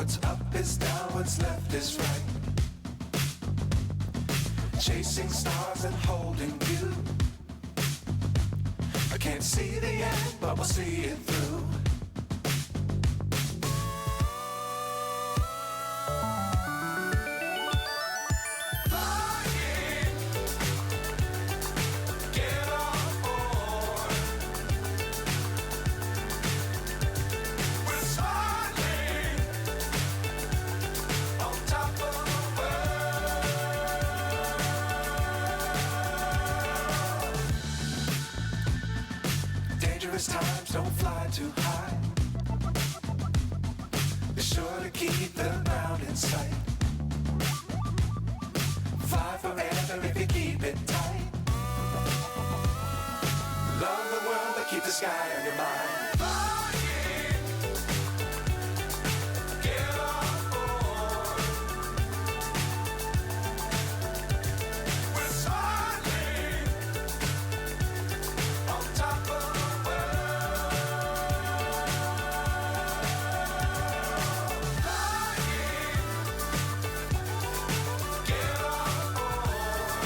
What's up is down, what's left is right. Chasing stars and holding you. I can't see the end, but we'll see it through. Times don't fly too high. Be sure to keep the ground in sight. Fly forever if you keep it tight. Love the world but keep the sky on your mind.